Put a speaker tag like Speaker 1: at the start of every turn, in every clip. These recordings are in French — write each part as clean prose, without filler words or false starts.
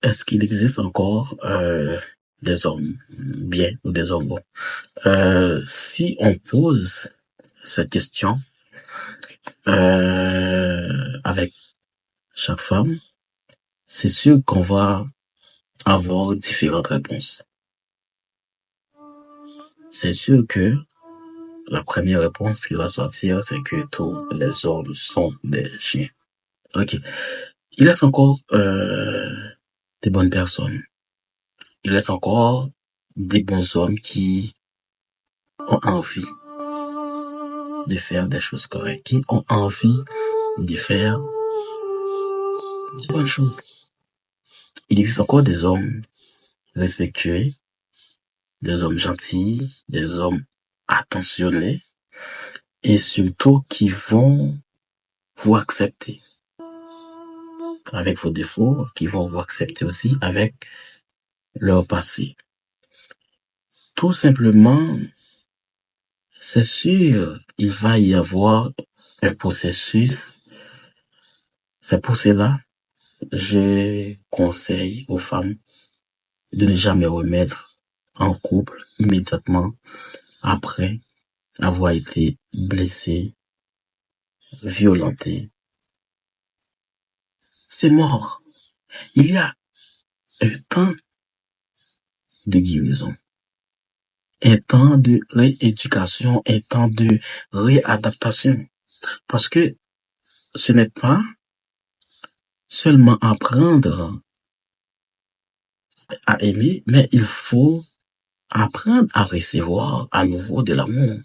Speaker 1: Est-ce qu'il existe encore des hommes bien ou des hommes bons? Si on pose cette question avec chaque femme, c'est sûr qu'on va avoir différentes réponses. C'est sûr que la première réponse qui va sortir, c'est que tous les hommes sont des chiens. Ok. Il reste encore des bonnes personnes. Il reste encore des bons hommes qui ont envie de faire des choses correctes, qui ont envie de faire de bonnes choses. Il existe encore des hommes respectueux, des hommes gentils, des hommes attentionnés, et surtout qui vont vous accepter avec vos défauts, qui vont vous accepter aussi avec leur passé. Tout simplement, c'est sûr, il va y avoir un processus. C'est pour cela, je conseille aux femmes de ne jamais remettre en couple immédiatement après avoir été blessé, violenté. C'est mort. Il y a un temps de guérison, un temps de rééducation, un temps de réadaptation. Parce que ce n'est pas seulement apprendre à aimer, mais il faut apprendre à recevoir à nouveau de l'amour.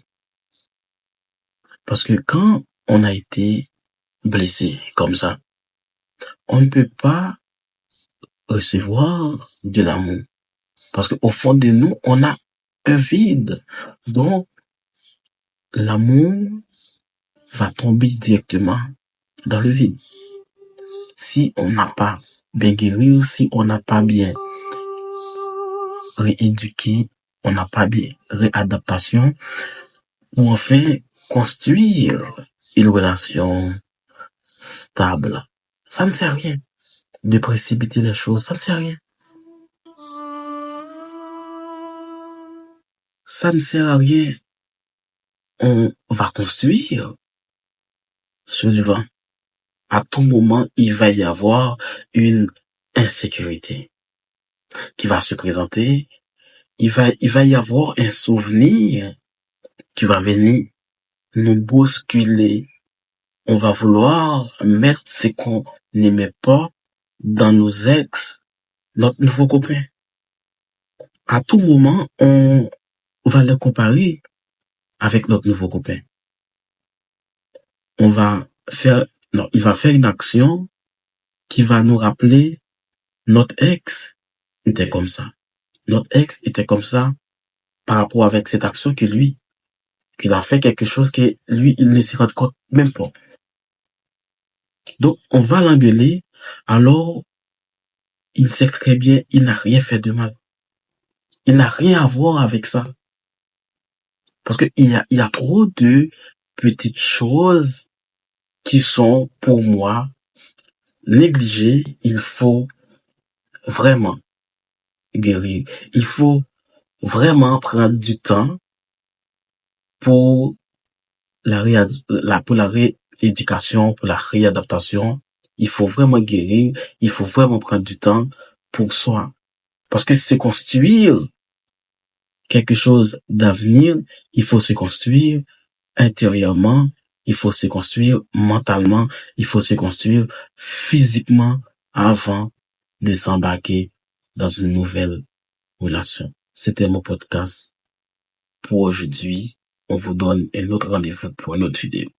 Speaker 1: Parce que quand on a été blessé comme ça, on ne peut pas recevoir de l'amour. Parce qu'au fond de nous, on a un vide. Donc, l'amour va tomber directement dans le vide. Si on n'a pas bien guéri, si on n'a pas bien rééduqué, on n'a pas bien réadaptation, pour enfin construire une relation stable. Ça ne sert à rien de précipiter les choses, ça ne sert à rien. Ça ne sert à rien. On va construire sur du vent. À tout moment, il va y avoir une insécurité qui va se présenter. Il va y avoir un souvenir qui va venir nous bousculer. On va vouloir mettre ce qu'on n'aimait pas dans nos ex, notre nouveau copain. À tout moment, on va le comparer avec notre nouveau copain. Il va faire une action qui va nous rappeler notre ex était comme ça. Notre ex était comme ça par rapport avec cette action que lui, qu'il a fait quelque chose que lui, il ne se rend compte même pas. Donc, on va l'engueuler, alors, il sait très bien, il n'a rien fait de mal. Il n'a rien à voir avec ça. Parce que il y a trop de petites choses qui sont, pour moi, négligées. Il faut vraiment guérir. Il faut vraiment prendre du temps pour la rééducation, pour la réadaptation. Il faut vraiment guérir. Il faut vraiment prendre du temps pour soi. Parce que se construire quelque chose d'avenir, il faut se construire intérieurement, il faut se construire mentalement, il faut se construire physiquement avant de s'embarquer dans une nouvelle relation. C'était mon podcast pour aujourd'hui. On vous donne un autre rendez-vous pour une autre vidéo.